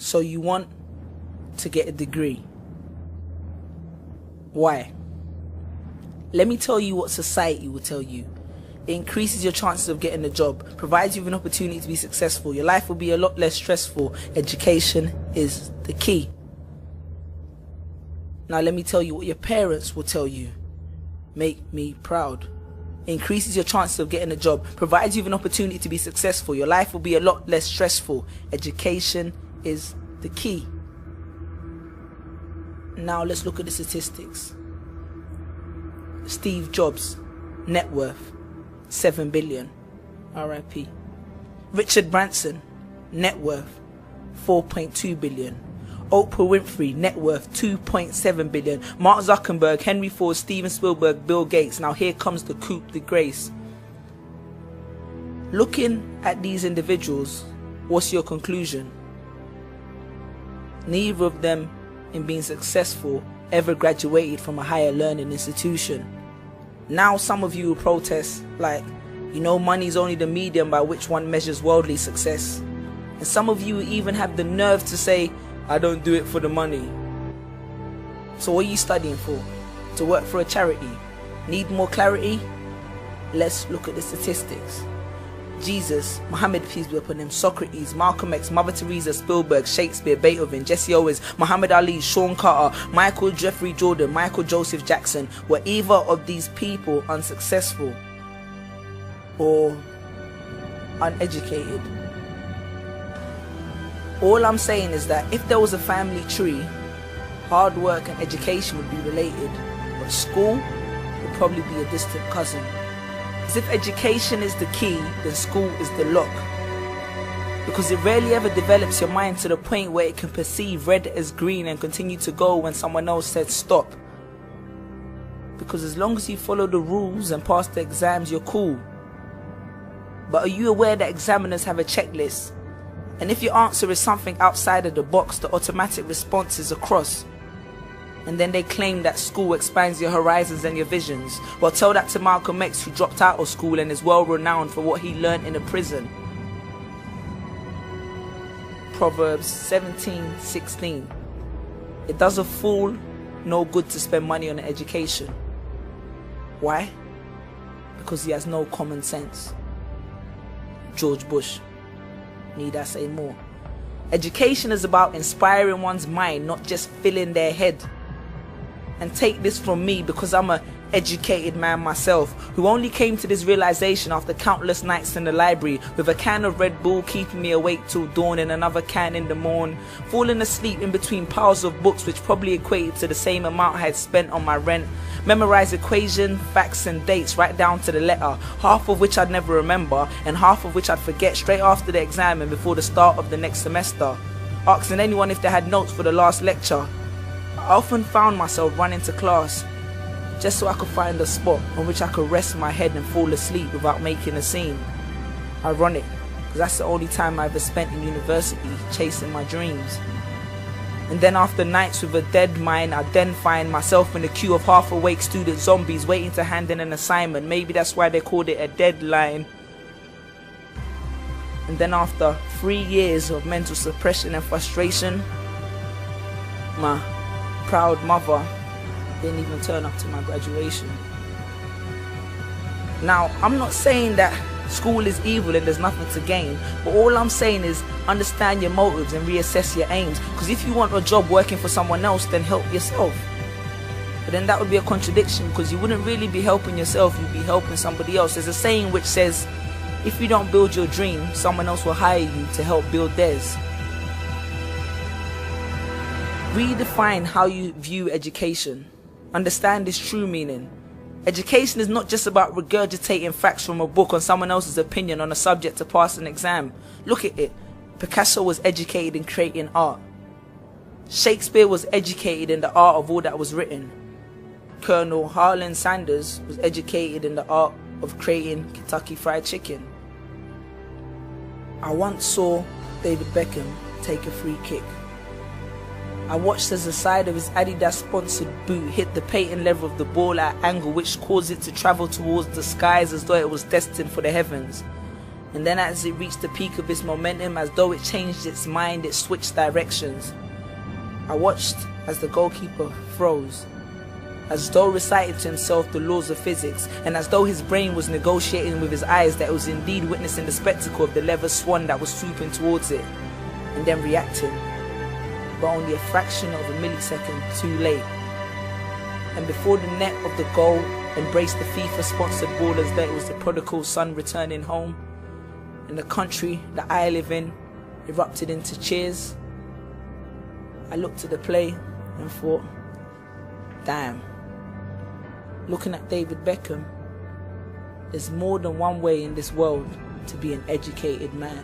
So you want to get a degree. Why? Let me tell you what society will tell you. It increases your chances of getting a job, provides you with an opportunity to be successful. Your life will be a lot less stressful. Education is the key. Now let me tell you what your parents will tell you. Make me proud. It increases your chances of getting a job, provides you with an opportunity to be successful. Your life will be a lot less stressful. Education is the key. Now let's look at the statistics. Steve Jobs, net worth, 7 billion, RIP. Richard Branson, net worth, 4.2 billion. Oprah Winfrey, net worth, 2.7 billion. Mark Zuckerberg, Henry Ford, Steven Spielberg, Bill Gates. Now here comes the coup de grace. Looking at these individuals, what's your conclusion? Neither of them, in being successful, ever graduated from a higher learning institution. Now some of you will protest like, money is only the medium by which one measures worldly success. And some of you even have the nerve to say, I don't do it for the money. So what are you studying for? To work for a charity? Need more clarity? Let's look at the statistics. Jesus, Muhammad, peace be upon him, Socrates, Malcolm X, Mother Teresa, Spielberg, Shakespeare, Beethoven, Jesse Owens, Muhammad Ali, Sean Carter, Michael Jeffrey Jordan, Michael Joseph Jackson. Were either of these people unsuccessful or uneducated? All I'm saying is that if there was a family tree, hard work and education would be related, but school would probably be a distant cousin. As if education is the key, then school is the lock. Because it rarely ever develops your mind to the point where it can perceive red as green and continue to go when someone else said stop. Because as long as you follow the rules and pass the exams, you're cool. But are you aware that examiners have a checklist? And if your answer is something outside of the box, the automatic response is a cross. And then they claim that school expands your horizons and your visions. Well, tell that to Malcolm X, who dropped out of school and is well renowned for what he learned in a prison. Proverbs 17:16. It does a fool no good to spend money on education. Why? Because he has no common sense. George Bush. Need I say more? Education is about inspiring one's mind, not just filling their head. And take this from me, because I'm an educated man myself, who only came to this realization after countless nights in the library, with a can of Red Bull keeping me awake till dawn and another can in the morn, falling asleep in between piles of books which probably equated to the same amount I had spent on my rent, memorize equation, facts and dates right down to the letter, half of which I'd never remember and half of which I'd forget straight after the exam and before the start of the next semester, asking anyone if they had notes for the last lecture. I often found myself running to class just so I could find a spot on which I could rest my head and fall asleep without making a scene. Ironic, because that's the only time I ever spent in university chasing my dreams. And then after nights with a dead mind, I then find myself in the queue of half-awake student zombies waiting to hand in an assignment. Maybe that's why they called it a deadline. And then after 3 years of mental suppression and frustration, my proud mother didn't even turn up to my graduation. Now, I'm not saying that school is evil and there's nothing to gain, but all I'm saying is understand your motives and reassess your aims, because if you want a job working for someone else, then help yourself. But then that would be a contradiction, because you wouldn't really be helping yourself, you'd be helping somebody else. There's a saying which says, if you don't build your dream, someone else will hire you to help build theirs. Redefine how you view education. Understand its true meaning. Education is not just about regurgitating facts from a book on someone else's opinion on a subject to pass an exam. Look at it. Picasso was educated in creating art. Shakespeare was educated in the art of all that was written. Colonel Harlan Sanders was educated in the art of creating Kentucky Fried Chicken. I once saw David Beckham take a free kick. I watched as the side of his Adidas sponsored boot hit the patent level of the ball at an angle which caused it to travel towards the skies as though it was destined for the heavens. And then as it reached the peak of its momentum, as though it changed its mind, it switched directions. I watched as the goalkeeper froze, as though reciting to himself the laws of physics, and as though his brain was negotiating with his eyes that it was indeed witnessing the spectacle of the leather swan that was swooping towards it, and then reacting, but only a fraction of a millisecond too late. And before the net of the goal embraced the FIFA-sponsored ballers, that it was the prodigal son returning home, and the country that I live in erupted into cheers. I looked at the play and thought, damn, looking at David Beckham, there's more than one way in this world to be an educated man.